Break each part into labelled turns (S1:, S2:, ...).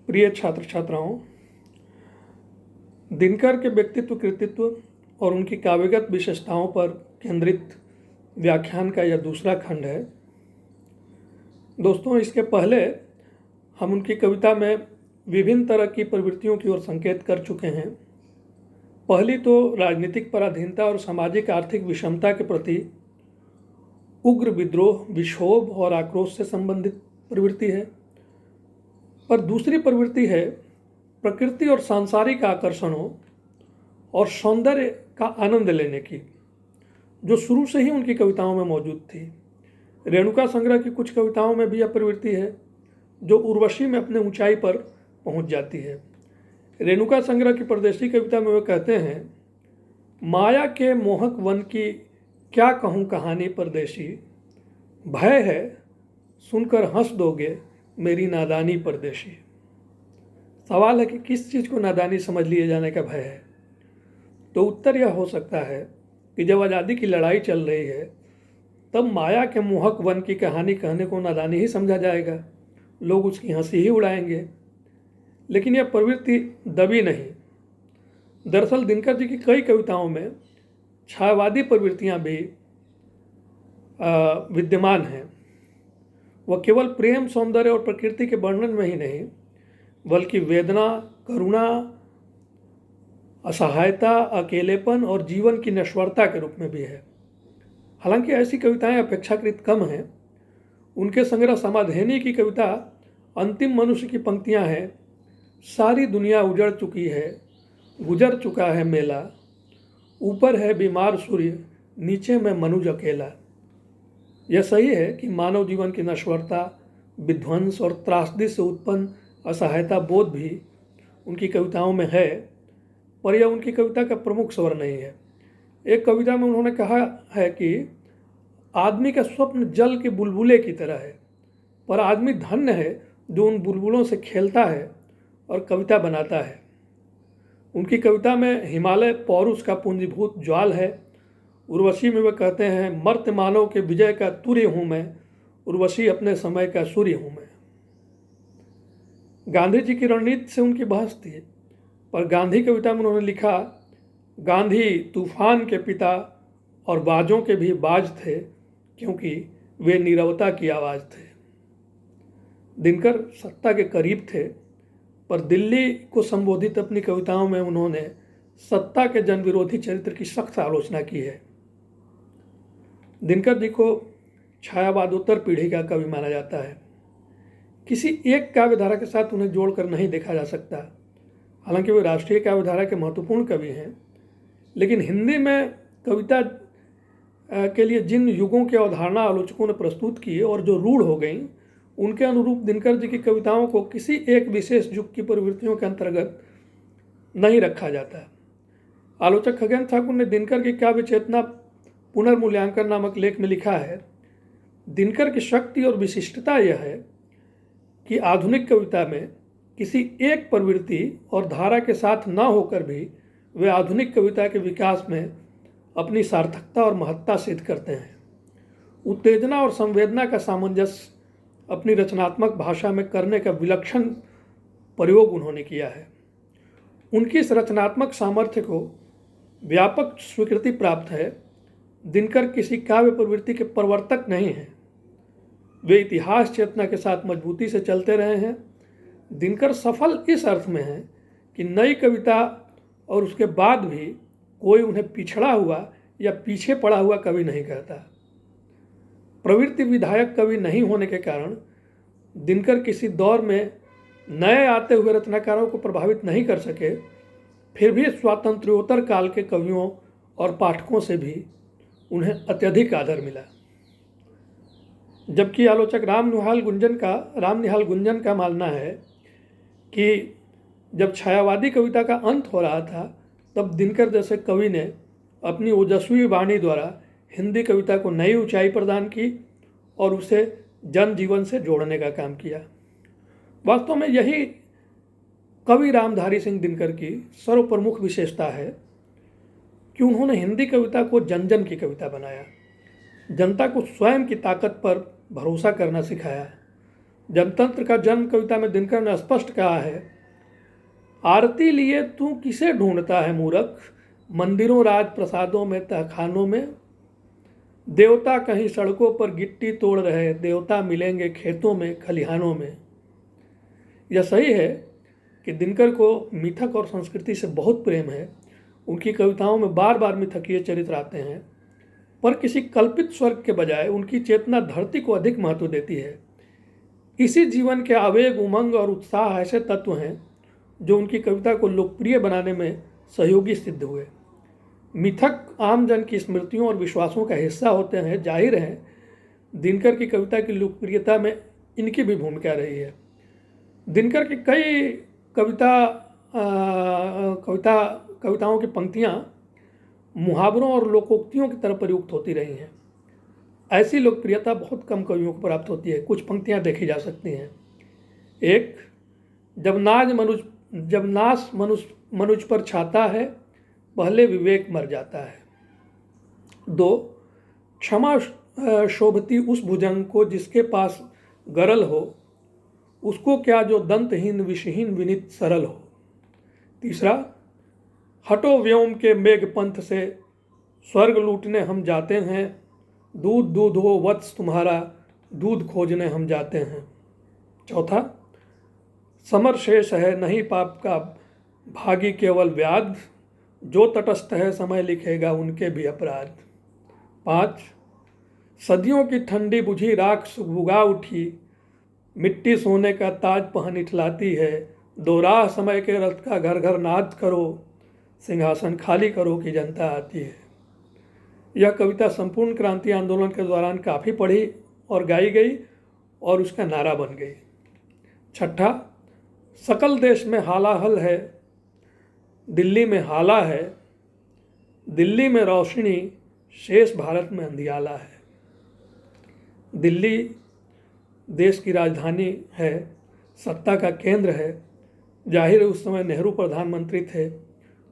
S1: प्रिय छात्र छात्राओं, दिनकर के व्यक्तित्व कृतित्व और उनकी काव्यगत विशेषताओं पर केंद्रित व्याख्यान का यह दूसरा खंड है। दोस्तों, इसके पहले हम उनकी कविता में विभिन्न तरह की प्रवृत्तियों की ओर संकेत कर चुके हैं। पहली तो राजनीतिक पराधीनता और सामाजिक आर्थिक विषमता के प्रति उग्र विद्रोह, विक्षोभ और आक्रोश से संबंधित प्रवृत्ति है। और दूसरी प्रवृत्ति है प्रकृति और सांसारिक आकर्षणों और सौंदर्य का आनंद लेने की, जो शुरू से ही उनकी कविताओं में मौजूद थी। रेणुका संग्रह की कुछ कविताओं में भी यह प्रवृत्ति है, जो उर्वशी में अपने ऊंचाई पर पहुंच जाती है। रेणुका संग्रह की परदेशी कविता में वे कहते हैं, माया के मोहक वन की क्या कहूँ कहानी परदेशी, भय है सुनकर हंस दोगे मेरी नादानी परदेशी। सवाल है कि किस चीज़ को नादानी समझ लिए जाने का भय है। तो उत्तर यह हो सकता है कि जब आज़ादी की लड़ाई चल रही है तब माया के मोहक वन की कहानी कहने को नादानी ही समझा जाएगा, लोग उसकी हंसी ही उड़ाएंगे। लेकिन यह प्रवृत्ति दबी नहीं। दरअसल दिनकर जी की कई कविताओं में छायावादी प्रवृत्तियाँ भी विद्यमान हैं। वह केवल प्रेम, सौंदर्य और प्रकृति के वर्णन में ही नहीं, बल्कि वेदना, करुणा, असहायता, अकेलेपन और जीवन की नश्वरता के रूप में भी है। हालांकि ऐसी कविताएं अपेक्षाकृत कम हैं। उनके संग्रह समाधेनी की कविता अंतिम मनुष्य की पंक्तियां हैं, सारी दुनिया उजड़ चुकी है, गुजर चुका है मेला, ऊपर है बीमार सूर्य, नीचे में मनुज अकेला। यह सही है कि मानव जीवन की नश्वरता, विध्वंस और त्रासदी से उत्पन्न असहायता बोध भी उनकी कविताओं में है, पर यह उनकी कविता का प्रमुख स्वर नहीं है। एक कविता में उन्होंने कहा है कि आदमी का स्वप्न जल के बुलबुले की तरह है, पर आदमी धन्य है जो उन बुलबुलों से खेलता है और कविता बनाता है। उनकी कविता में हिमालय पौरुष का पूंजीभूत ज्वाल है। उर्वशी में वे कहते हैं, मर्त मानव के विजय का तुर्य हूँ मैं, उर्वशी अपने समय का सूर्य हूँ मैं। गांधी जी की रणनीति से उनकी बहस थी, पर गांधी कविता में उन्होंने लिखा, गांधी तूफान के पिता और बाजों के भी बाज थे, क्योंकि वे नीरवता की आवाज़ थे। दिनकर सत्ता के करीब थे, पर दिल्ली को संबोधित अपनी कविताओं में उन्होंने सत्ता के जनविरोधी चरित्र की सख्त आलोचना की है। दिनकर जी को छायावादोत्तर पीढ़ी का कवि माना जाता है। किसी एक काव्यधारा के साथ उन्हें जोड़कर नहीं देखा जा सकता। हालांकि वे राष्ट्रीय काव्यधारा के महत्वपूर्ण कवि हैं, लेकिन हिंदी में कविता के लिए जिन युगों की अवधारणा आलोचकों ने प्रस्तुत की और जो रूढ़ हो गई, उनके अनुरूप दिनकर जी की कविताओं को किसी एक विशेष युग की प्रवृत्तियों के अंतर्गत नहीं रखा जाता। आलोचक खगेन ठाकुर ने दिनकर की काव्य चेतना पुनर्मूल्यांकन नामक लेख में लिखा है, दिनकर की शक्ति और विशिष्टता यह है कि आधुनिक कविता में किसी एक प्रवृत्ति और धारा के साथ न होकर भी वे आधुनिक कविता के विकास में अपनी सार्थकता और महत्ता सिद्ध करते हैं। उत्तेजना और संवेदना का सामंजस्य अपनी रचनात्मक भाषा में करने का विलक्षण प्रयोग उन्होंने किया है। उनकी इस रचनात्मक सामर्थ्य को व्यापक स्वीकृति प्राप्त है। दिनकर किसी काव्य प्रवृत्ति के प्रवर्तक नहीं हैं, वे इतिहास चेतना के साथ मजबूती से चलते रहे हैं। दिनकर सफल इस अर्थ में है कि नई कविता और उसके बाद भी कोई उन्हें पिछड़ा हुआ या पीछे पड़ा हुआ कवि नहीं कहता। प्रवृत्ति विधायक कवि नहीं होने के कारण दिनकर किसी दौर में नए आते हुए रचनाकारों को प्रभावित नहीं कर सके, फिर भी स्वातंत्र्योत्तर काल के कवियों और पाठकों से भी उन्हें अत्यधिक आदर मिला। जबकि आलोचक रामनिहाल गुंजन का मानना है कि जब छायावादी कविता का अंत हो रहा था, तब दिनकर जैसे कवि ने अपनी ओजस्वी वाणी द्वारा हिंदी कविता को नई ऊंचाई प्रदान की और उसे जनजीवन से जोड़ने का काम किया। वास्तव में यही कवि रामधारी सिंह दिनकर की सर्वप्रमुख विशेषता है कि उन्होंने हिंदी कविता को जन जन की कविता बनाया, जनता को स्वयं की ताकत पर भरोसा करना सिखाया जनतंत्र का जन्म कविता में दिनकर ने स्पष्ट कहा है, आरती लिए तू किसे ढूंढता है मूर्ख, मंदिरों राज प्रसादों में तहखानों में। देवता कहीं सड़कों पर गिट्टी तोड़ रहे, देवता मिलेंगे खेतों में खलिहानों में। यह सही है कि दिनकर को मिथक और संस्कृति से बहुत प्रेम है। उनकी कविताओं में बार बार मिथकीय चरित्र आते हैं, पर किसी कल्पित स्वर्ग के बजाय उनकी चेतना धरती को अधिक महत्व देती है। इसी जीवन के आवेग, उमंग और उत्साह ऐसे तत्व हैं जो उनकी कविता को लोकप्रिय बनाने में सहयोगी सिद्ध हुए। मिथक आम जन की स्मृतियों और विश्वासों का हिस्सा होते हैं। जाहिर है दिनकर की कविता की लोकप्रियता में इनकी भी भूमिका रही है। दिनकर की कई कविताओं की पंक्तियाँ मुहावरों और लोकोक्तियों की तरह प्रयुक्त होती रही हैं। ऐसी लोकप्रियता बहुत कम कवियों को प्राप्त होती है। कुछ पंक्तियाँ देखी जा सकती हैं। एक, जब नाश मनुज पर छाता है, पहले विवेक मर जाता है। दो, क्षमा शोभती उस भुजंग को जिसके पास गरल हो, उसको क्या जो दंतहीन विषहीन विनित सरल हो। तीसरा, हटो व्योम के मेघ पंथ से, स्वर्ग लूटने हम जाते हैं, दूध दूध हो वत्स तुम्हारा, दूध खोजने हम जाते हैं। चौथा, समर शेष है नहीं पाप का, भागी केवल व्याध, जो तटस्थ है समय लिखेगा उनके भी अपराध। 5, सदियों की ठंडी बुझी राख सुगबुगा उठी, मिट्टी सोने का ताज पहन इठलाती है, दोराह समय के रथ का घर घर नाद करो, सिंहासन खाली करो कि जनता आती है। यह कविता संपूर्ण क्रांति आंदोलन के दौरान काफ़ी पढ़ी और गाई गई और उसका नारा बन गई। छठा, सकल देश में हालाहल है, दिल्ली में हाला है, दिल्ली में रोशनी, शेष भारत में अंधियाला है। दिल्ली देश की राजधानी है, सत्ता का केंद्र है। जाहिर है उस समय नेहरू प्रधानमंत्री थे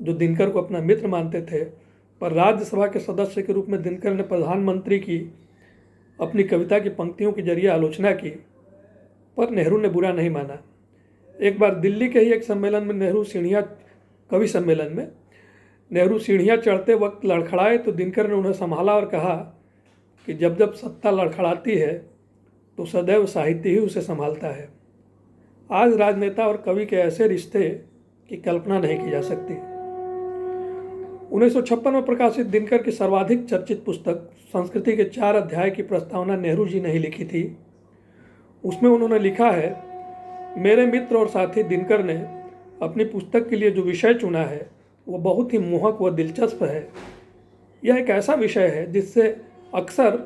S1: जो दिनकर को अपना मित्र मानते थे, पर राज्यसभा के सदस्य के रूप में दिनकर ने प्रधानमंत्री की अपनी कविता की पंक्तियों के जरिए आलोचना की, पर नेहरू ने बुरा नहीं माना। एक बार दिल्ली के ही एक सम्मेलन में कवि सम्मेलन में नेहरू सीढ़ियाँ चढ़ते वक्त लड़खड़ाए तो दिनकर ने उन्हें संभाला और कहा कि जब जब सत्ता लड़खड़ाती है तो सदैव साहित्य ही उसे संभालता है। आज राजनेता और कवि के ऐसे रिश्ते की कल्पना नहीं की जा सकती। 1956 में प्रकाशित दिनकर की सर्वाधिक चर्चित पुस्तक संस्कृति के 4 अध्याय की प्रस्तावना नेहरू जी ने ही लिखी थी। उसमें उन्होंने लिखा है, मेरे मित्र और साथी दिनकर ने अपनी पुस्तक के लिए जो विषय चुना है वो बहुत ही मोहक व दिलचस्प है। यह एक ऐसा विषय है जिससे अक्सर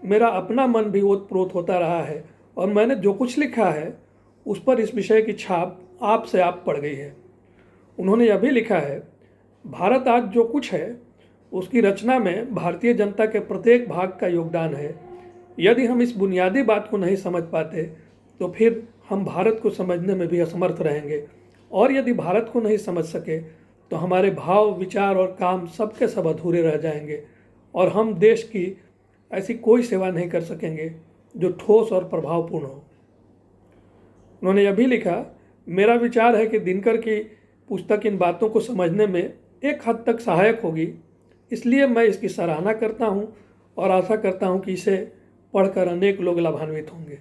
S1: मेरा अपना मन भी ओतप्रोत होता रहा है और मैंने जो कुछ लिखा है उस पर इस विषय की छाप आप से आप पड़ गई है। उन्होंने यह भी लिखा है, भारत आज जो कुछ है उसकी रचना में भारतीय जनता के प्रत्येक भाग का योगदान है। यदि हम इस बुनियादी बात को नहीं समझ पाते तो फिर हम भारत को समझने में भी असमर्थ रहेंगे, और यदि भारत को नहीं समझ सके तो हमारे भाव, विचार और काम सब के सब अधूरे रह जाएंगे और हम देश की ऐसी कोई सेवा नहीं कर सकेंगे जो ठोस और प्रभावपूर्ण हो। उन्होंने यह भी लिखा, मेरा विचार है कि दिनकर की पुस्तक इन बातों को समझने में एक हद तक सहायक होगी, इसलिए मैं इसकी सराहना करता हूँ और आशा करता हूँ कि इसे पढ़कर अनेक लोग लाभान्वित होंगे।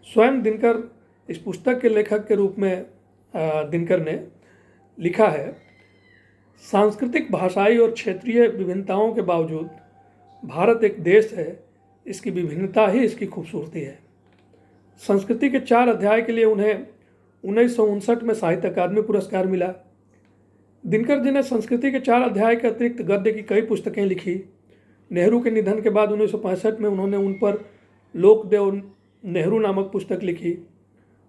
S1: स्वयं दिनकर इस पुस्तक के लेखक के रूप में दिनकर ने लिखा है, सांस्कृतिक, भाषाई और क्षेत्रीय विभिन्नताओं के बावजूद भारत एक देश है, इसकी विभिन्नता ही इसकी खूबसूरती है। संस्कृति के 4 अध्याय के लिए उन्हें 1959 में साहित्य अकादमी पुरस्कार मिला। दिनकर जी ने संस्कृति के 4 अध्याय के अतिरिक्त गद्य की कई पुस्तकें लिखी। नेहरू के निधन के बाद 1965 में उन्होंने उन पर लोकदेव नेहरू नामक पुस्तक लिखी।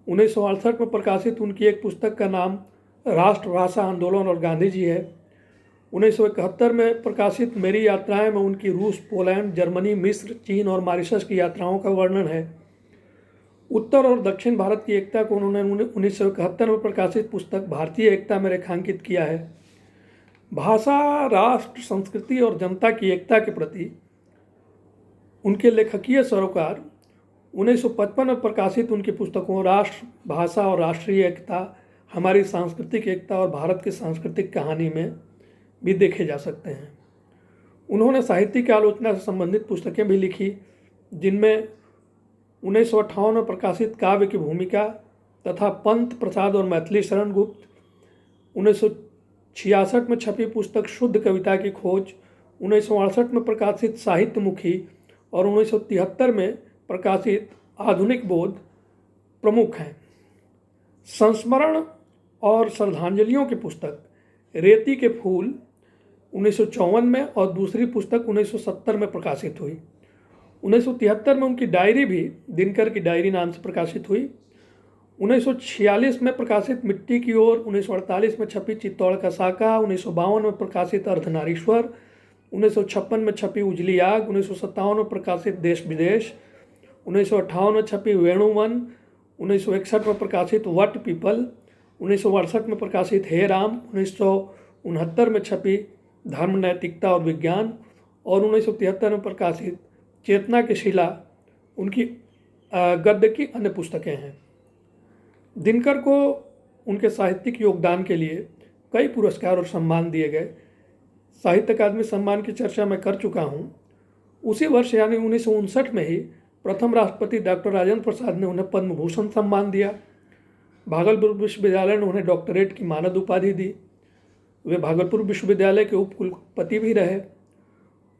S1: 1968 में प्रकाशित उनकी एक पुस्तक का नाम राष्ट्र भाषा आंदोलन और गांधी जी है। 1971 में प्रकाशित मेरी यात्राएं में उनकी रूस, पोलैंड, जर्मनी, मिस्र, चीन और मॉरिशस की यात्राओं का वर्णन है। उत्तर और दक्षिण भारत की एकता को उन्होंने 1971 में प्रकाशित पुस्तक भारतीय एकता में रेखांकित किया है। भाषा, राष्ट्र, संस्कृति और जनता की एकता के प्रति उनके लेखकीय सरोकार 1955 में प्रकाशित उनकी पुस्तकों राष्ट्र, भाषा और राष्ट्रीय एकता, हमारी सांस्कृतिक एकता और भारत की सांस्कृतिक कहानी में भी देखे जा सकते हैं। उन्होंने साहित्य की आलोचना से संबंधित पुस्तकें भी लिखी, जिनमें 1958 में प्रकाशित काव्य की भूमिका तथा पंत प्रसाद और मैथिली शरण गुप्त, 1966 में छपी पुस्तक शुद्ध कविता की खोज, 1968 में प्रकाशित साहित्यमुखी और 1973 में प्रकाशित आधुनिक बोध प्रमुख हैं। संस्मरण और श्रद्धांजलियों की पुस्तक रेती के फूल 1954 में और दूसरी पुस्तक 1970 में प्रकाशित हुई। 1973 में उनकी डायरी भी दिनकर की डायरी नाम से प्रकाशित हुई। 1946 में प्रकाशित मिट्टी की ओर, 1948 में छपी चित्तौड़ का साका, 1952 में प्रकाशित अर्धनारीश्वर, 1956 में छपी उजली आग, 1957 में प्रकाशित देश विदेश, 1958 में छपी वेणुवन, 1961 में प्रकाशित वट पीपल, 1968 में प्रकाशित हे राम, 1969 में छपी धर्म, नैतिकता और विज्ञान और 1973 में प्रकाशित चेतना की शिला उनकी गद्य की अन्य पुस्तकें हैं। दिनकर को उनके साहित्यिक योगदान के लिए कई पुरस्कार और सम्मान दिए गए। साहित्य अकादमी सम्मान की चर्चा मैं कर चुका हूँ। उसी वर्ष यानी 1959 में ही प्रथम राष्ट्रपति डॉक्टर राजेंद्र प्रसाद ने उन्हें पद्म भूषण सम्मान दिया। भागलपुर विश्वविद्यालय ने उन्हें डॉक्टरेट की मानद उपाधि दी। वे भागलपुर विश्वविद्यालय के उपकुलपति भी रहे।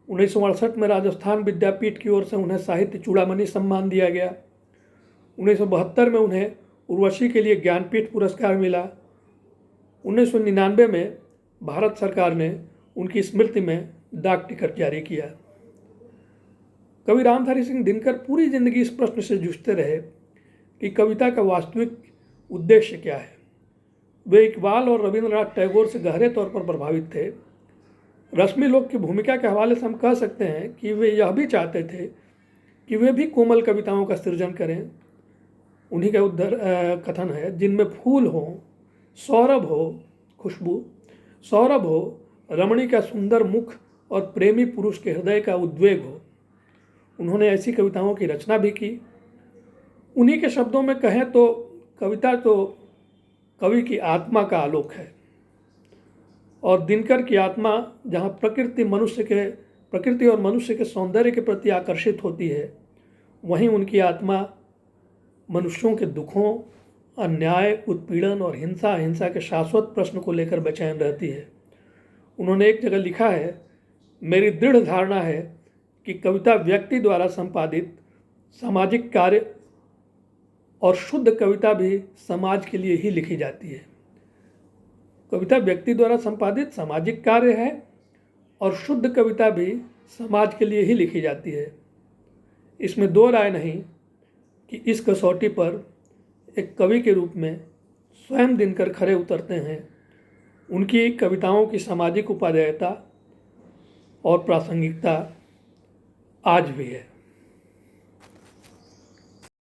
S1: 1968 में राजस्थान विद्यापीठ की ओर से उन्हें साहित्य चूड़ामणि सम्मान दिया गया। 1972 में उन्हें उर्वशी के लिए ज्ञानपीठ पुरस्कार मिला। 1999 में भारत सरकार ने उनकी स्मृति में डाक टिकट जारी किया। कवि रामधारी सिंह दिनकर पूरी जिंदगी इस प्रश्न से जूझते रहे कि कविता का वास्तविक उद्देश्य क्या है। वे इकबाल और रविंद्रनाथ टैगोर से गहरे तौर पर प्रभावित थे। रश्मि लोक की भूमिका के हवाले से हम कह सकते हैं कि वे यह भी चाहते थे कि वे भी कोमल कविताओं का सृजन करें। उन्हीं का कथन है, जिनमें फूल हो, सौरभ हो, खुशबू, सौरभ हो, रमणी का सुंदर मुख और प्रेमी पुरुष के हृदय का उद्वेग हो। उन्होंने ऐसी कविताओं की रचना भी की। उन्हीं के शब्दों में कहें तो कविता तो कवि की आत्मा का आलोक है और दिनकर की आत्मा जहाँ प्रकृति और मनुष्य के सौंदर्य के प्रति आकर्षित होती है, वहीं उनकी आत्मा मनुष्यों के दुखों, अन्याय, उत्पीड़न और हिंसा के शाश्वत प्रश्न को लेकर बेचैन रहती है। उन्होंने एक जगह लिखा है, मेरी दृढ़ धारणा है कि कविता व्यक्ति द्वारा संपादित सामाजिक कार्य और शुद्ध कविता भी समाज के लिए ही लिखी जाती है। कविता व्यक्ति द्वारा संपादित सामाजिक कार्य है और शुद्ध कविता भी समाज के लिए ही लिखी जाती है। इसमें दो राय नहीं कि इस कसौटी पर एक कवि के रूप में स्वयं दिनकर खरे उतरते हैं। उनकी कविताओं की सामाजिक उपादेयता और प्रासंगिकता आज भी है।